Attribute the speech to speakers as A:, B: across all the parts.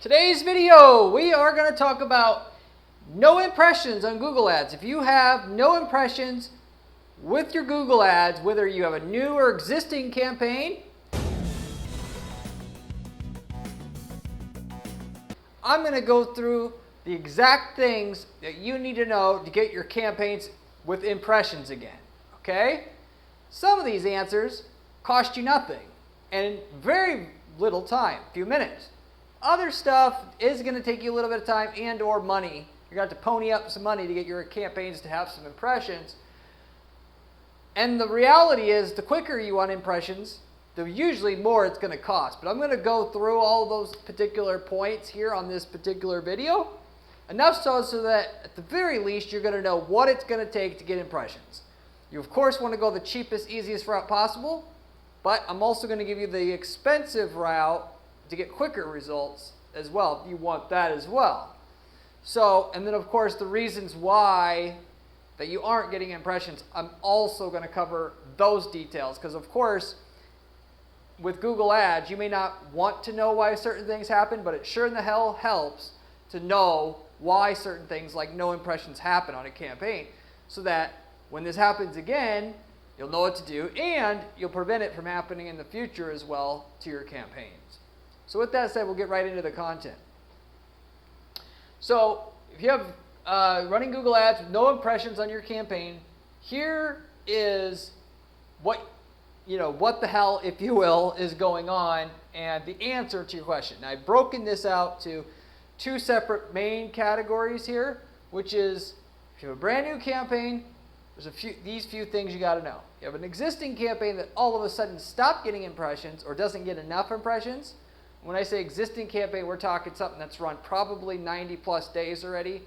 A: Today's video, we are going to talk about no impressions on Google Ads. If you have no impressions with your Google Ads, whether you have a new or existing campaign, I'm going to go through the exact things that you need to know to get your campaigns with impressions again. Okay? Some of these answers cost you nothing and very little time, a few minutes. Other stuff is going to take you a little bit of time and or money. You're going to have to pony up some money to get your campaigns to have some impressions. And the reality is, the quicker you want impressions, the usually more it's going to cost. But I'm going to go through all those particular points here on this particular video. Enough so that at the very least you're going to know what it's going to take to get impressions. You of course want to go the cheapest, easiest route possible, but I'm also going to give you the expensive route to get quicker results as well, if you want that as well. So, and then of course the reasons why that you aren't getting impressions, I'm also going to cover those details, because of course with Google Ads you may not want to know why certain things happen, but it sure in the hell helps to know why certain things like no impressions happen on a campaign, so that when this happens again, you'll know what to do and you'll prevent it from happening in the future as well to your campaigns. So with that said, we'll get right into the content. So if you have running Google Ads with no impressions on your campaign, here is what the hell, if you will, is going on and the answer to your question. Now, I've broken this out to two separate main categories here, which is if you have a brand new campaign, there's these few things you got to know. You have an existing campaign that all of a sudden stopped getting impressions or doesn't get enough impressions. When I say existing campaign, we're talking something that's run probably 90 plus days already.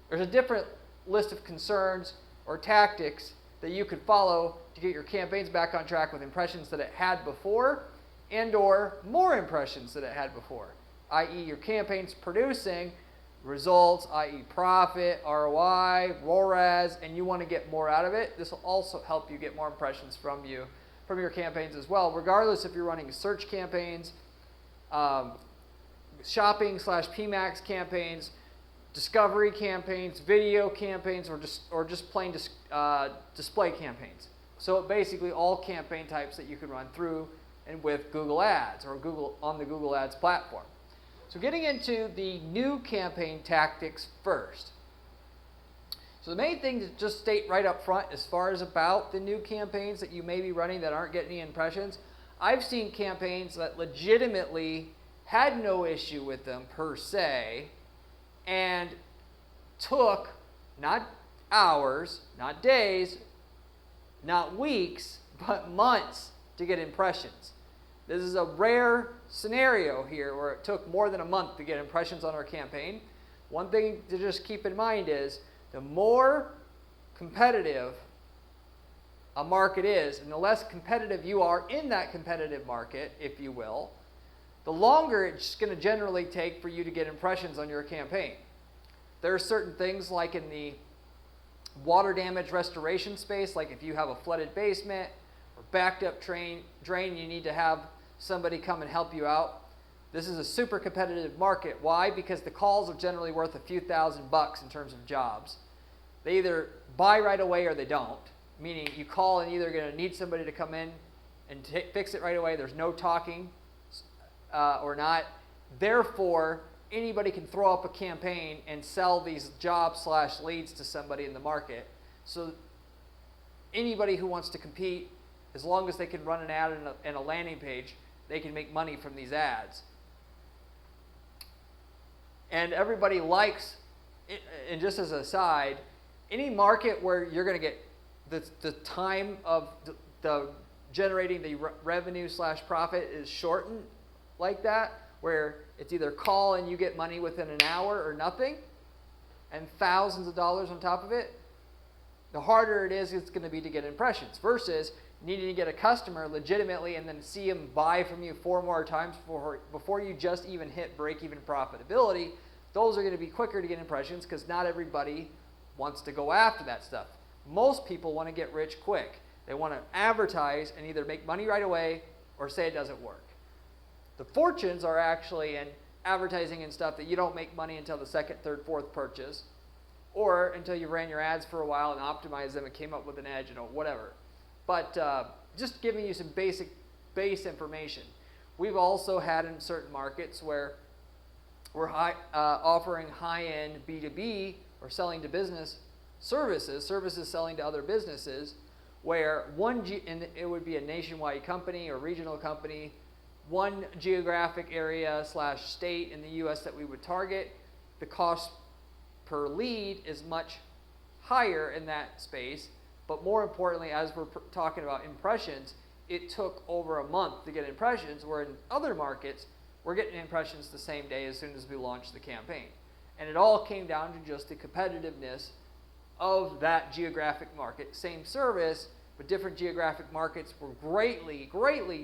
A: There's a different list of concerns or tactics that you could follow to get your campaigns back on track with impressions that it had before and or more impressions that it had before, i.e. your campaign's producing results, i.e. profit, ROI, ROAS, and you want to get more out of it. This will also help you get more impressions from your campaigns as well, regardless if you're running search campaigns, shopping/PMAX campaigns, discovery campaigns, video campaigns, or just plain display campaigns. So basically all campaign types that you can run through and with Google Ads or on the Google Ads platform. So getting into the new campaign tactics first. So the main thing to just state right up front as far as about the new campaigns that you may be running that aren't getting any impressions, I've seen campaigns that legitimately had no issue with them per se and took not hours, not days, not weeks, but months to get impressions. This is a rare scenario here where it took more than a month to get impressions on our campaign. One thing to just keep in mind is the more competitive a market is, and the less competitive you are in that competitive market, if you will, the longer it's going to generally take for you to get impressions on your campaign. There are certain things like in the water damage restoration space, like if you have a flooded basement or backed up drain, you need to have somebody come and help you out. This is a super competitive market. Why? Because the calls are generally worth a few $1,000s in terms of jobs. They either buy right away or they don't. Meaning you call and either going to need somebody to come in and fix it right away. There's no talking or not. Therefore, anybody can throw up a campaign and sell these jobs/leads to somebody in the market. So anybody who wants to compete, as long as they can run an ad and a landing page, they can make money from these ads. And everybody likes, and just as a side, any market where you're going to get the time of the generating the revenue/profit is shortened like that, where it's either call and you get money within an hour or nothing, and thousands of dollars on top of it, the harder it is it's going to be to get impressions, versus needing to get a customer legitimately and then see them buy from you 4 more times before you just even hit break-even profitability. Those are going to be quicker to get impressions because not everybody wants to go after that stuff. Most people want to get rich quick. They want to advertise and either make money right away or say it doesn't work. The fortunes are actually in advertising and stuff that you don't make money until the second, third, fourth purchase, or until you ran your ads for a while and optimized them and came up with an edge, whatever. But just giving you some base information. We've also had in certain markets where we're offering high-end B2B or selling to business services selling to other businesses, where and it would be a nationwide company or regional company, one geographic area / state in the U.S. that we would target. The cost per lead is much higher in that space, but more importantly, as we're talking about impressions, it took over a month to get impressions, where in other markets, we're getting impressions the same day as soon as we launch the campaign. And it all came down to just the competitiveness of that geographic market. Same service, but different geographic markets were greatly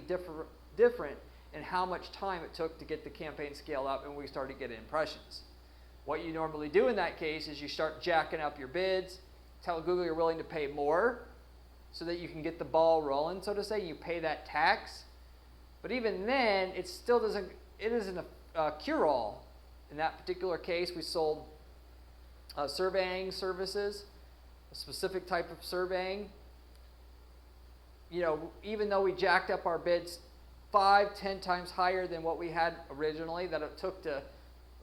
A: different in how much time it took to get the campaign scaled up and we started getting impressions. What you normally do in that case is you start jacking up your bids, tell Google you're willing to pay more so that you can get the ball rolling, so to say. You pay that tax. But even then, it isn't a cure-all. In that particular case, we sold surveying services, a specific type of surveying. Even though we jacked up our bids 5-10 times higher than what we had originally, that it took to,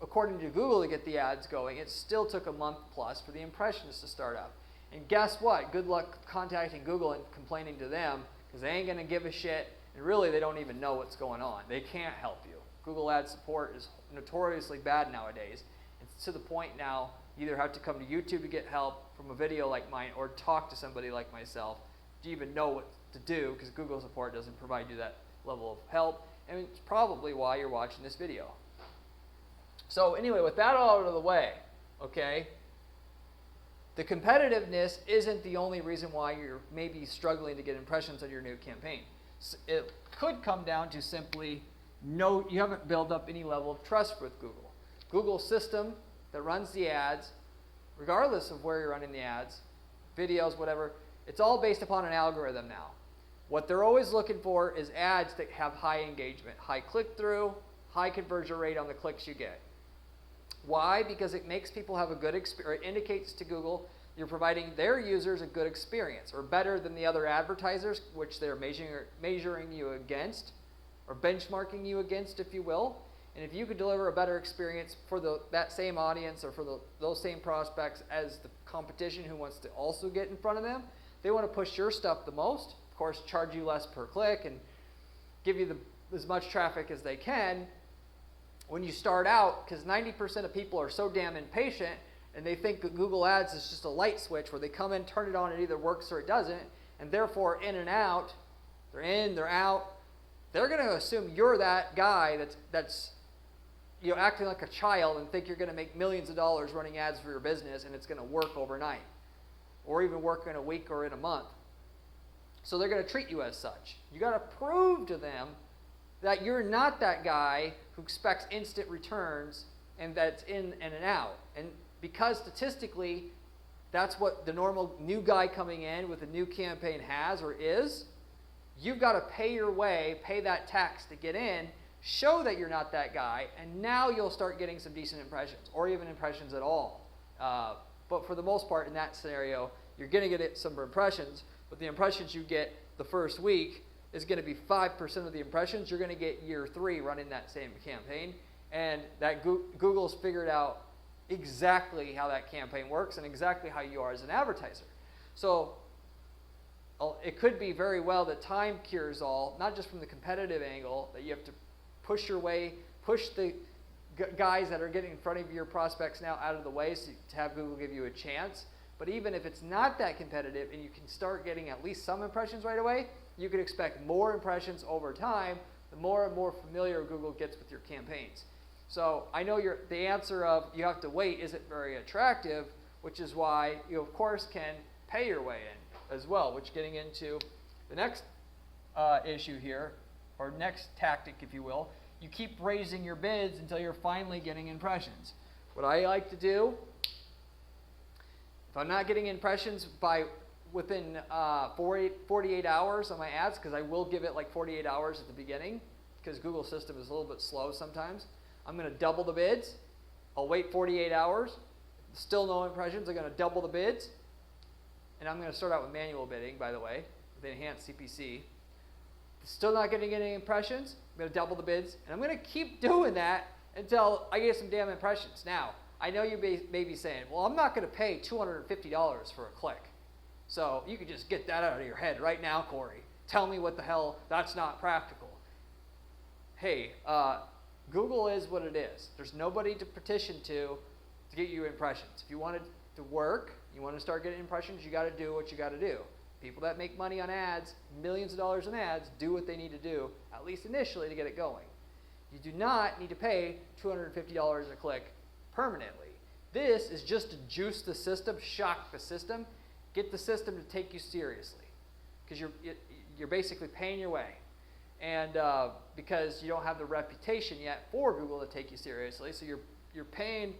A: according to Google, to get the ads going, it still took a month plus for the impressions to start up. And guess what? Good luck contacting Google and complaining to them, because they ain't going to give a shit, and really they don't even know what's going on. They can't help you. Google Ad support is notoriously bad nowadays. It's to the point now you either have to come to YouTube to get help from a video like mine or talk to somebody like myself to even know what to do, because Google support doesn't provide you that level of help, and it's probably why you're watching this video. So anyway, with that all out of the way, okay, the competitiveness isn't the only reason why you're maybe struggling to get impressions on your new campaign. It could come down to simply you haven't built up any level of trust with Google. Google's system that runs the ads, regardless of where you're running the ads, videos, whatever, it's all based upon an algorithm now. What they're always looking for is ads that have high engagement, high click-through, high conversion rate on the clicks you get. Why? Because it makes people have a good experience. It indicates to Google you're providing their users a good experience, or better than the other advertisers, which they're measuring you against, or benchmarking you against, if you will. And if you could deliver a better experience for that same audience or for those same prospects as the competition who wants to also get in front of them, they want to push your stuff the most. Of course, charge you less per click and give you as much traffic as they can. When you start out, because 90% of people are so damn impatient and they think that Google Ads is just a light switch where they come in, turn it on, it either works or it doesn't, and therefore in and out, they're in, they're out. They're going to assume you're that guy that's acting like a child and think you're going to make millions of dollars running ads for your business and it's going to work overnight, or even work in a week or in a month. So they're going to treat you as such. You got to prove to them that you're not that guy who expects instant returns and that's in and out. And because statistically, that's what the normal new guy coming in with a new campaign has or is, you've got to pay your way, pay that tax to get in, show that you're not that guy, and now you'll start getting some decent impressions, or even impressions at all. But for the most part, in that scenario, you're going to get some impressions, but the impressions you get the first week is going to be 5% of the impressions you're going to get year 3 running that same campaign. And that Google's figured out exactly how that campaign works and exactly how you are as an advertiser. So it could be very well that time cures all, not just from the competitive angle, that you have to push your way, push the guys that are getting in front of your prospects now out of the way so to have Google give you a chance. But even if it's not that competitive and you can start getting at least some impressions right away, you can expect more impressions over time the more and more familiar Google gets with your campaigns. So I know the answer of you have to wait isn't very attractive, which is why you of course can pay your way in as well, which getting into the next issue here, or next tactic if you will. You keep raising your bids until you're finally getting impressions. What I like to do, if I'm not getting impressions within 48 hours on my ads, because I will give it like 48 hours at the beginning, because Google's system is a little bit slow sometimes, I'm going to double the bids. I'll wait 48 hours. Still no impressions. I'm going to double the bids. And I'm going to start out with manual bidding, by the way, with enhanced CPC. Still not getting any impressions. I'm going to double the bids. And I'm going to keep doing that until I get some damn impressions. Now, I know you may be saying, well, I'm not going to pay $250 for a click. So you can just get that out of your head right now, Corey. Tell me what the hell, that's not practical. Hey, Google is what it is. There's nobody to petition to get you impressions. If you want it to work, you want to start getting impressions, you got to do what you got to do. People that make money on ads, millions of dollars in ads, do what they need to do, at least initially, to get it going. You do not need to pay $250 a click permanently. This is just to juice the system, shock the system, get the system to take you seriously, because you're basically paying your way, and because you don't have the reputation yet for Google to take you seriously, so you're paying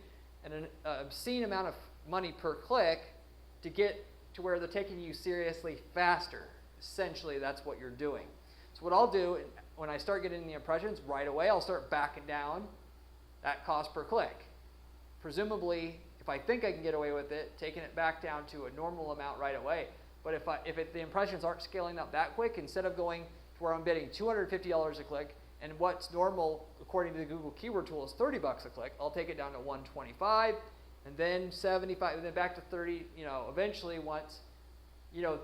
A: an obscene amount of money per click to get to where they're taking you seriously faster. Essentially, that's what you're doing. So what I'll do when I start getting the impressions right away, I'll start backing down that cost per click. Presumably, if I think I can get away with it, taking it back down to a normal amount right away. But if the impressions aren't scaling up that quick, instead of going to where I'm bidding $250 a click, and what's normal according to the Google keyword tool is $30 a click, I'll take it down to $125, and then $75, and then back to $30. Eventually, once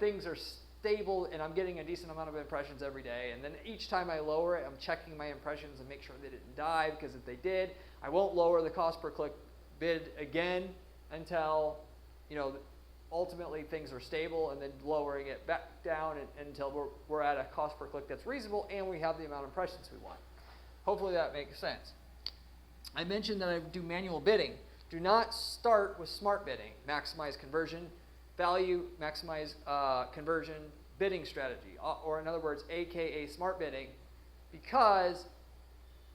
A: things are stable and I'm getting a decent amount of impressions every day, and then each time I lower it, I'm checking my impressions and make sure they didn't die, because if they did, I won't lower the cost per click bid again until ultimately things are stable, and then lowering it back down until we're at a cost per click that's reasonable and we have the amount of impressions we want. Hopefully that makes sense. I mentioned that I do manual bidding. Do not start with smart bidding. Maximize conversion value, maximize conversion bidding strategy, or in other words, AKA smart bidding, because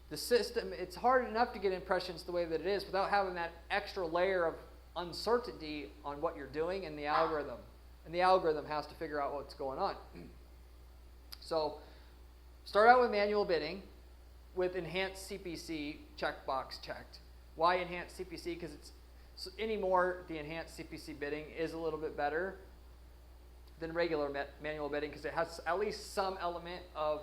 A: the system, it's hard enough to get impressions the way that it is without having that extra layer of uncertainty on what you're doing in the algorithm. And the algorithm has to figure out what's going on. So start out with manual bidding with enhanced CPC checkbox checked. Why enhanced CPC? Because anymore the enhanced CPC bidding is a little bit better than regular manual bidding, because it has at least some element of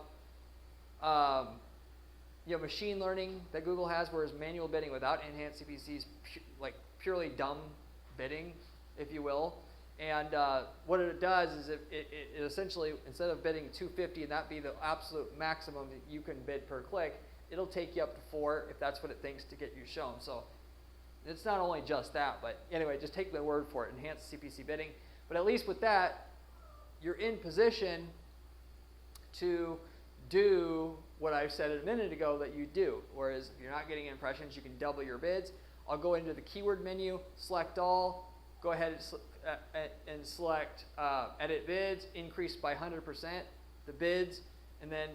A: machine learning that Google has, whereas manual bidding without enhanced CPC is purely dumb bidding, if you will. And what it does is it essentially, instead of bidding $250 and that be the absolute maximum that you can bid per click, it'll take you up to $4 if that's what it thinks to get you shown. So it's not only just that, but anyway, just take the word for it, enhanced CPC bidding. But at least with that, you're in position to do what I said a minute ago that you do. Whereas if you're not getting impressions, you can double your bids. I'll go into the keyword menu, select all, go ahead and select edit bids, increase by 100% the bids, and then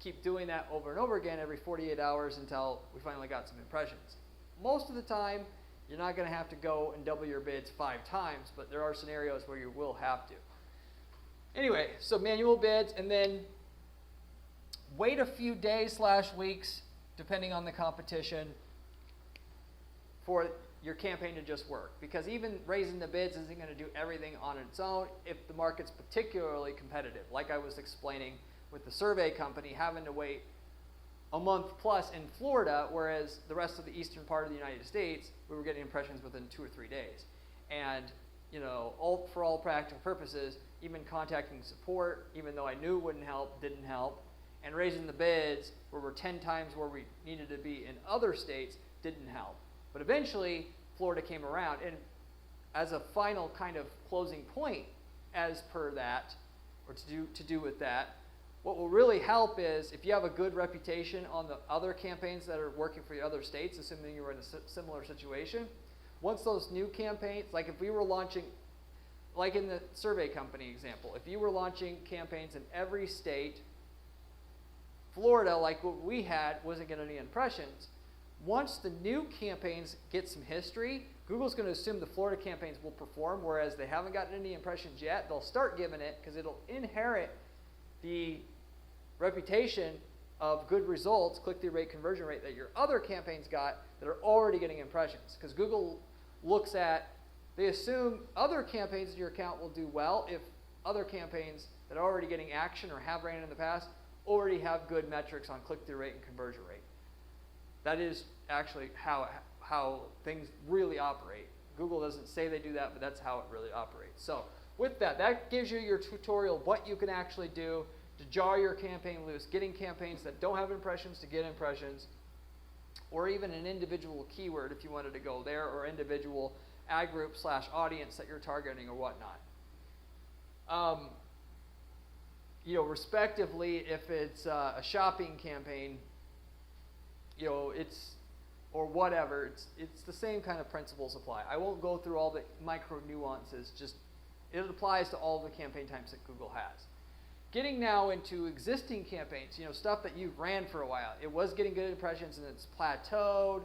A: keep doing that over and over again every 48 hours until we finally got some impressions. Most of the time, you're not going to have to go and double your bids 5 times, but there are scenarios where you will have to. Anyway, so manual bids, and then wait a few days / weeks, depending on the competition, for your campaign to just work. Because even raising the bids isn't going to do everything on its own if the market's particularly competitive. Like I was explaining with the survey company having to wait a month plus in Florida, whereas the rest of the eastern part of the United States, we were getting impressions within 2 or 3 days. And for all practical purposes, even contacting support, even though I knew it wouldn't help, didn't help. And raising the bids, where we're 10 times where we needed to be in other states, didn't help. But eventually, Florida came around, and as a final kind of closing point, as per that, or to do with that, what will really help is if you have a good reputation on the other campaigns that are working for the other states, assuming you were in a similar situation. Once those new campaigns, like if we were launching, like in the survey company example, if you were launching campaigns in every state, Florida, like what we had, wasn't getting any impressions. Once the new campaigns get some history, Google's going to assume the Florida campaigns will perform, whereas they haven't gotten any impressions yet. They'll start giving it because it'll inherit the reputation of good results, click-through rate, conversion rate, that your other campaigns got that are already getting impressions. Because Google looks at, they assume other campaigns in your account will do well if other campaigns that are already getting action or have ran in the past already have good metrics on click-through rate and conversion rate. That is actually how things really operate. Google doesn't say they do that, but that's how it really operates. So with that, that gives you your tutorial, what you can actually do to jar your campaign loose, getting campaigns that don't have impressions to get impressions, or even an individual keyword if you wanted to go there, or individual ad group / audience that you're targeting or whatnot. Respectively, if it's a shopping campaign, or whatever, it's the same kind of principles apply. I won't go through all the micro nuances, just it applies to all the campaign types that Google has. Getting now into existing campaigns, stuff that you've ran for a while. It was getting good impressions and it's plateaued,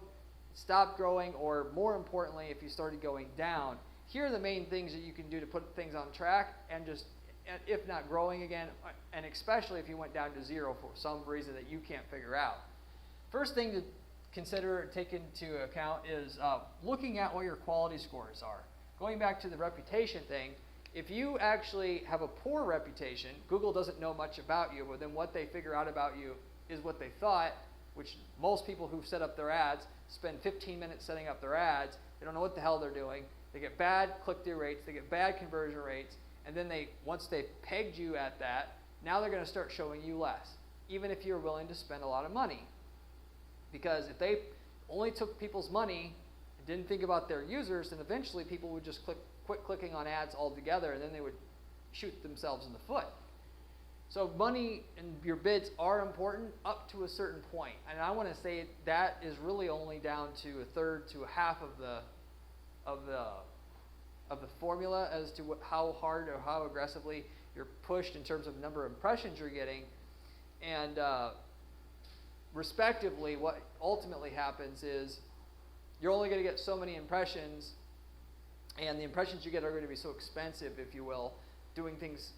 A: stopped growing, or more importantly, if you started going down. Here are the main things that you can do to put things on track and just, if not growing again, and especially if you went down to 0 for some reason that you can't figure out. First thing to consider and take into account is looking at what your quality scores are. Going back to the reputation thing, if you actually have a poor reputation, Google doesn't know much about you, but then what they figure out about you is what they thought, which most people who set up their ads spend 15 minutes setting up their ads. They don't know what the hell they're doing. They get bad click-through rates, they get bad conversion rates, and then once they've pegged you at that, now they're going to start showing you less, even if you're willing to spend a lot of money. Because if they only took people's money and didn't think about their users, then eventually people would just quit clicking on ads altogether, and then they would shoot themselves in the foot. So money and your bids are important up to a certain point, and I want to say that is really only down to a third to a half of the formula as to how hard or how aggressively you're pushed in terms of number of impressions you're getting, and respectively, what ultimately happens is you're only going to get so many impressions, and the impressions you get are going to be so expensive, if you will, doing things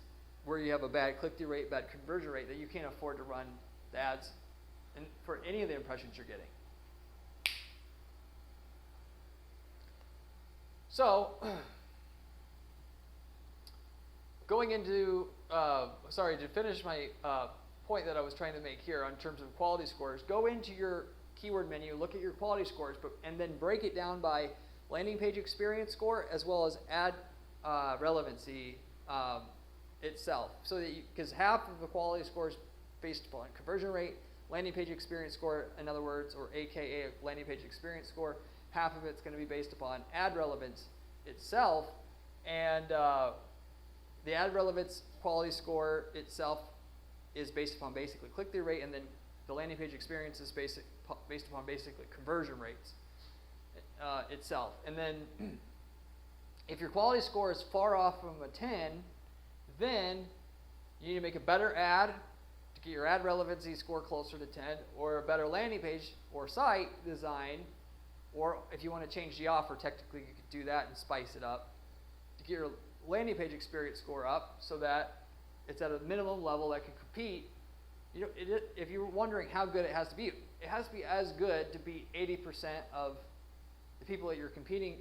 A: where you have a bad click-through rate, bad conversion rate, that you can't afford to run the ads for any of the impressions you're getting. So, going into, to finish my point that I was trying to make here on terms of quality scores, go into your keyword menu, look at your quality scores, and then break it down by landing page experience score as well as ad relevancy itself. So that because half of the quality score is based upon conversion rate, landing page experience score, in other words, or AKA landing page experience score, half of it's going to be based upon ad relevance itself, and the ad relevance quality score itself is based upon basically click-through rate, and then the landing page experience is based upon basically conversion rates itself. And then if your quality score is far off from a 10, then you need to make a better ad to get your ad relevancy score closer to 10, or a better landing page or site design, or if you want to change the offer, technically you could do that and spice it up to get your landing page experience score up so that it's at a minimum level that can compete. If you're wondering how good it has to be, it has to be as good to beat 80% of the people that you're competing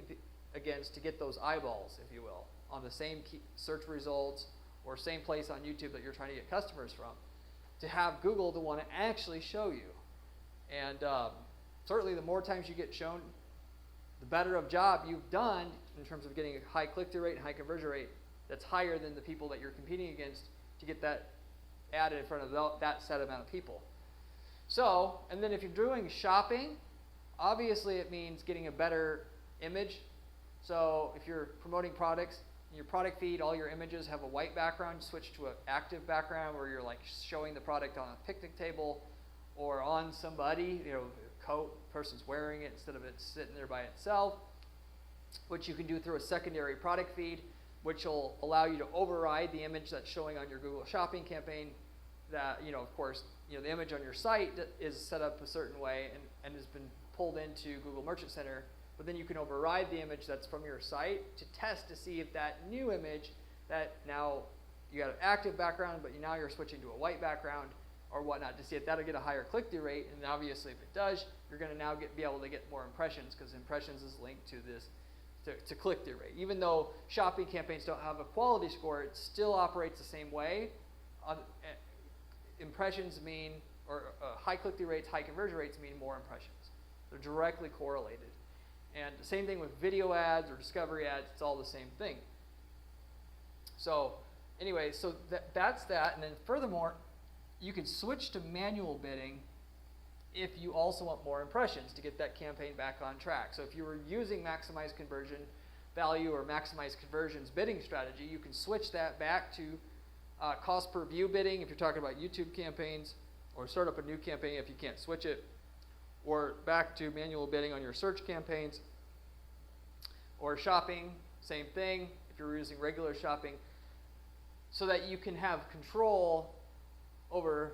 A: against to get those eyeballs, if you will, on the same search results or same place on YouTube that you're trying to get customers from, to have Google to want to actually show you. And certainly the more times you get shown, the better of job you've done in terms of getting a high click-through rate and high conversion rate that's higher than the people that you're competing against to get that ad in front of that set amount of people. So, and then if you're doing shopping, obviously it means getting a better image. So if you're promoting products, in your product feed, all your images have a white background, switch to an active background where you're like showing the product on a picnic table or on somebody, a coat, person's wearing it instead of it sitting there by itself, which you can do through a secondary product feed, which will allow you to override the image that's showing on your Google Shopping campaign. That, of course, the image on your site is set up a certain way and has been pulled into Google Merchant Center, but then you can override the image that's from your site to test to see if that new image that now you got an active background, but now you're switching to a white background, or whatnot to see if that'll get a higher click-through rate. And obviously, if it does, you're going to now be able to get more impressions, because impressions is linked to this to click-through rate. Even though shopping campaigns don't have a quality score, it still operates the same way. Impressions mean, or high click-through rates, high conversion rates mean more impressions. They're directly correlated. And the same thing with video ads or discovery ads, it's all the same thing. So anyway, so that's that. And then furthermore, you can switch to manual bidding if you also want more impressions to get that campaign back on track. So if you were using maximize conversion value or maximize conversions bidding strategy, you can switch that back to cost per view bidding if you're talking about YouTube campaigns, or start up a new campaign if you can't switch it, or back to manual bidding on your search campaigns, or shopping, same thing if you're using regular shopping, so that you can have control over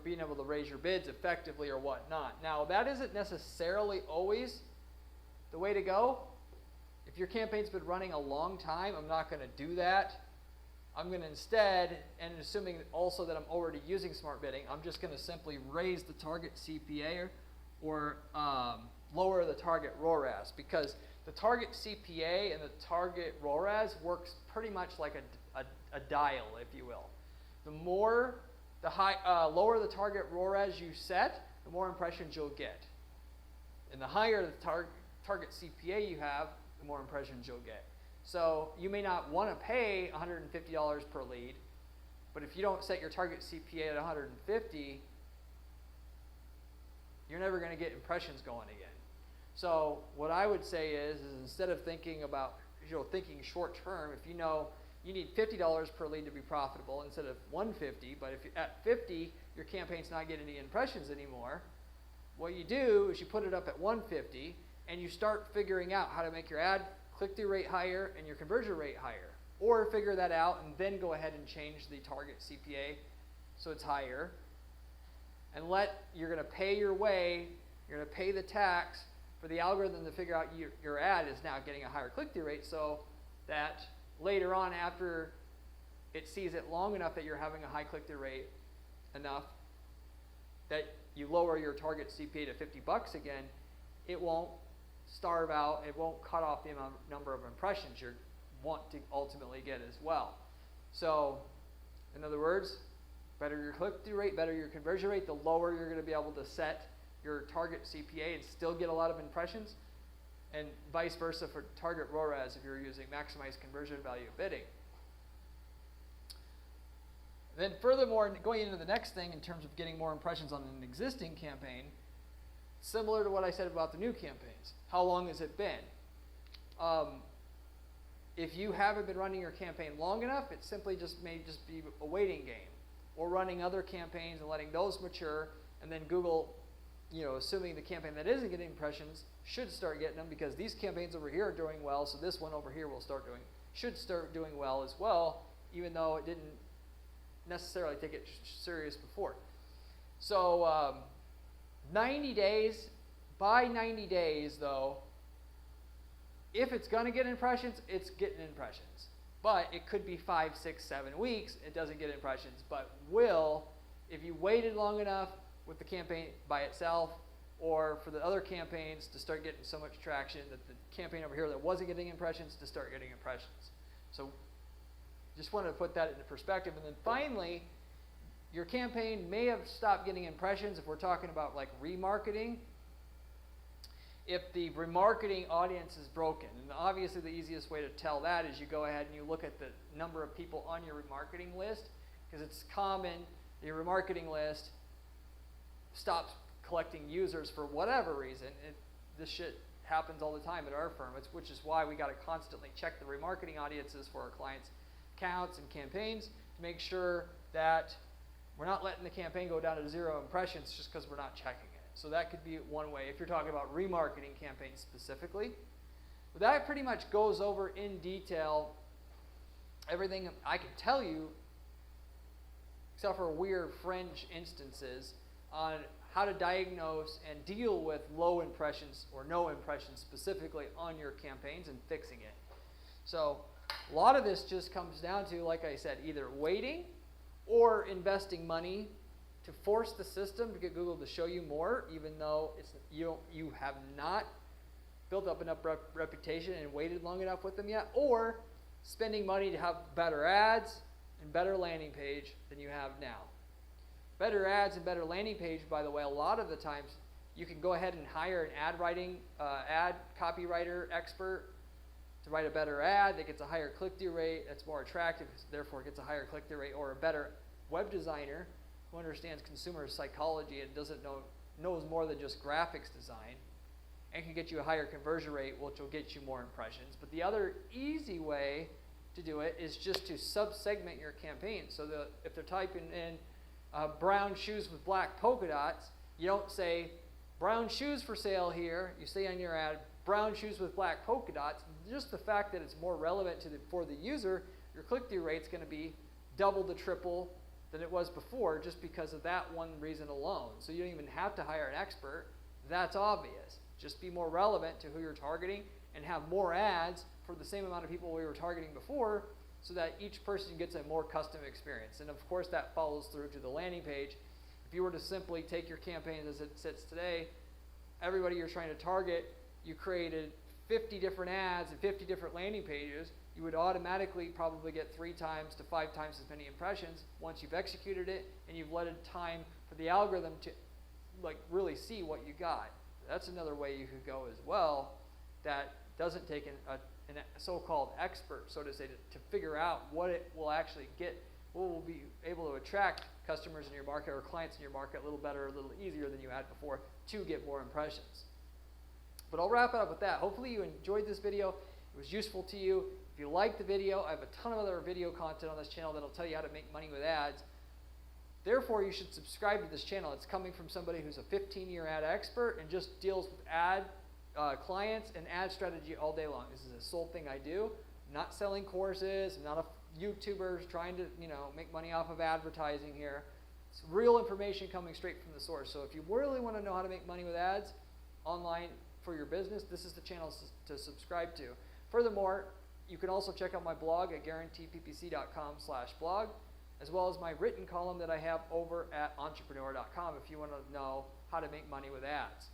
A: being able to raise your bids effectively or whatnot. Now, that isn't necessarily always the way to go. If your campaign's been running a long time, I'm not going to do that. I'm going to instead, and assuming also that I'm already using smart bidding, I'm just going to simply raise the target CPA or lower the target ROAS, because the target CPA and the target ROAS works pretty much like a dial, if you will. Lower the target ROAS you set, the more impressions you'll get. And the higher the target CPA you have, the more impressions you'll get. So you may not want to pay $150 per lead, but if you don't set your target CPA at 150, you're never going to get impressions going again. So what I would say is instead of thinking thinking short term, if you know you need $50 per lead to be profitable instead of 150, but if you're at 50, your campaign's not getting any impressions anymore, what you do is you put it up at 150 and you start figuring out how to make your ad click-through rate higher and your conversion rate higher. Or figure that out and then go ahead and change the target CPA so it's higher. And you're going to pay your way, you're going to pay the tax for the algorithm to figure out your ad is now getting a higher click-through rate, so that later on, after it sees it long enough that you're having a high click-through rate enough that you lower your target CPA to $50 again, it won't starve out, it won't cut off the number of impressions you want to ultimately get as well. So, in other words, better your click-through rate, better your conversion rate, the lower you're going to be able to set your target CPA and still get a lot of impressions, and vice versa for target ROAS if you're using maximize conversion value bidding. Then furthermore, going into the next thing in terms of getting more impressions on an existing campaign, similar to what I said about the new campaigns. How long has it been? If you haven't been running your campaign long enough, it simply may just be a waiting game, or running other campaigns and letting those mature, and then Google, assuming the campaign that isn't getting impressions should start getting them, because these campaigns over here are doing well, so this one over here should start doing well as well, even though it didn't necessarily take it serious before. So 90 days, by 90 days though, if it's going to get impressions, it's getting impressions. But it could be 5, 6, 7 weeks, it doesn't get impressions, but will, if you waited long enough with the campaign by itself, or for the other campaigns to start getting so much traction that the campaign over here that wasn't getting impressions to start getting impressions. So just wanted to put that into perspective. And then finally, your campaign may have stopped getting impressions if we're talking about like remarketing. If the remarketing audience is broken, and obviously the easiest way to tell that is you go ahead and you look at the number of people on your remarketing list, because it's common your remarketing list stops collecting users for whatever reason. This shit happens all the time at our firm, which is why we got to constantly check the remarketing audiences for our clients' accounts and campaigns to make sure that we're not letting the campaign go down to 0 impressions just because we're not checking it. So that could be one way if you're talking about remarketing campaigns specifically. But that pretty much goes over in detail everything I can tell you, except for weird fringe instances, on how to diagnose and deal with low impressions or no impressions specifically on your campaigns and fixing it. So a lot of this just comes down to, like I said, either waiting or investing money to force the system to get Google to show you more, even though you have not built up enough reputation and waited long enough with them yet, or spending money to have better ads and better landing page than you have now. Better ads and better landing page, by the way, a lot of the times you can go ahead and hire an ad copywriter expert to write a better ad that gets a higher click-through rate, that's more attractive, therefore gets a higher click-through rate, or a better web designer who understands consumer psychology and knows more than just graphics design, and can get you a higher conversion rate, which will get you more impressions. But the other easy way to do it is just to sub-segment your campaign. So that if they're typing in brown shoes with black polka dots, you don't say brown shoes for sale here. You say on your ad, brown shoes with black polka dots. Just the fact that it's more relevant for the user, your click-through rate's going to be double to triple than it was before, just because of that one reason alone. So you don't even have to hire an expert. That's obvious. Just be more relevant to who you're targeting and have more ads for the same amount of people we were targeting before, so that each person gets a more custom experience. And of course that follows through to the landing page. If you were to simply take your campaign as it sits today, everybody you're trying to target, you created 50 different ads and 50 different landing pages, you would automatically probably get 3 times to 5 times as many impressions once you've executed it and you've let it time for the algorithm to really see what you got. That's another way you could go as well, that doesn't take a so-called expert, so to say, to figure out what it will actually get, what will be able to attract customers in your market or clients in your market a little better, a little easier than you had before to get more impressions. But I'll wrap it up with that. Hopefully you enjoyed this video. It was useful to you. If you liked the video, I have a ton of other video content on this channel that'll tell you how to make money with ads. Therefore, you should subscribe to this channel. It's coming from somebody who's a 15-year ad expert and just deals with ad clients and ad strategy all day long. This is the sole thing I do. I'm not selling courses. I'm not a YouTuber trying to make money off of advertising here. It's real information coming straight from the source. So if you really want to know how to make money with ads online for your business, this is the channel to subscribe to. Furthermore, you can also check out my blog at guaranteeppc.com/blog, as well as my written column that I have over at entrepreneur.com if you want to know how to make money with ads.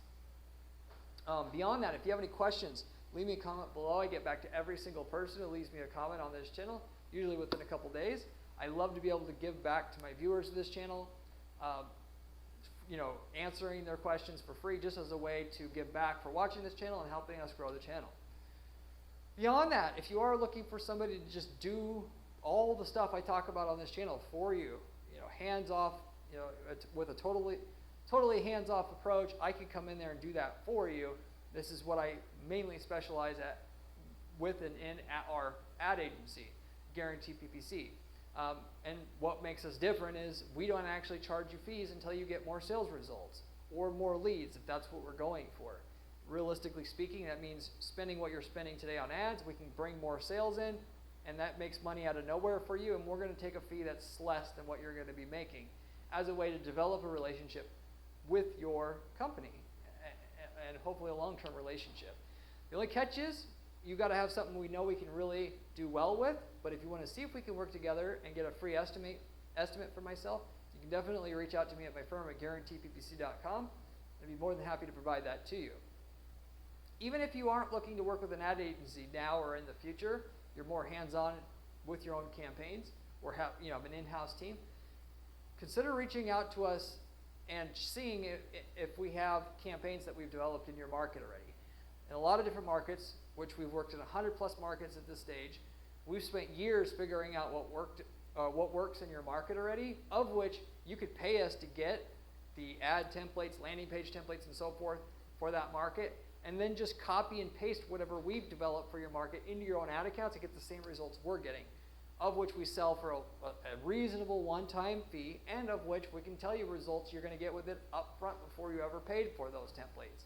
A: Beyond that, if you have any questions, leave me a comment below. I get back to every single person who leaves me a comment on this channel, usually within a couple days. I love to be able to give back to my viewers of this channel, answering their questions for free, just as a way to give back for watching this channel and helping us grow the channel. Beyond that, if you are looking for somebody to just do all the stuff I talk about on this channel for you, hands off, with a totally hands-off approach, I can come in there and do that for you. This is what I mainly specialize at our ad agency, Guarantee PPC. And what makes us different is we don't actually charge you fees until you get more sales results or more leads, if that's what we're going for. Realistically speaking, that means spending what you're spending today on ads. We can bring more sales in, and that makes money out of nowhere for you, and we're going to take a fee that's less than what you're going to be making as a way to develop a relationship with your company, and hopefully a long-term relationship. The only catch is you've got to have something we know we can really do well with, but if you want to see if we can work together and get a free estimate for myself, you can definitely reach out to me at my firm at guaranteeppc.com. I'd be more than happy to provide that to you. Even if you aren't looking to work with an ad agency now or in the future, you're more hands-on with your own campaigns or have an in-house team, consider reaching out to us and seeing if we have campaigns that we've developed in your market already. In a lot of different markets, which we've worked in 100+ markets at this stage, we've spent years figuring out what works in your market already, of which you could pay us to get the ad templates, landing page templates, and so forth for that market, and then just copy and paste whatever we've developed for your market into your own ad accounts to get the same results we're getting, of which we sell for a reasonable one-time fee, and of which we can tell you results you're going to get with it up front before you ever paid for those templates.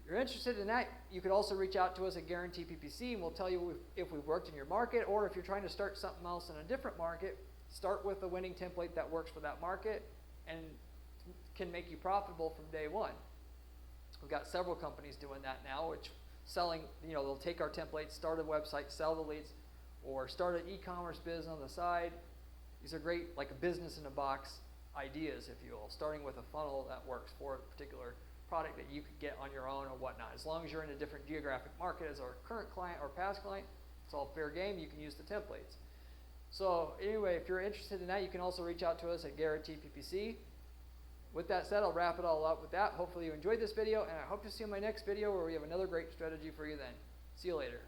A: If you're interested in that, you could also reach out to us at Guarantee PPC, and we'll tell you if we've worked in your market, or if you're trying to start something else in a different market, start with a winning template that works for that market and can make you profitable from day one. We've got several companies doing that now, which selling, they'll take our templates, start a website, sell the leads, or start an e-commerce business on the side. These are great, like a business in a box ideas, if you will, starting with a funnel that works for a particular product that you could get on your own or whatnot. As long as you're in a different geographic market as our current client or past client, it's all fair game. You can use the templates. So anyway, if you're interested in that, you can also reach out to us at Guarantee PPC. With that said, I'll wrap it all up with that. Hopefully you enjoyed this video, and I hope to see you in my next video where we have another great strategy for you then. See you later.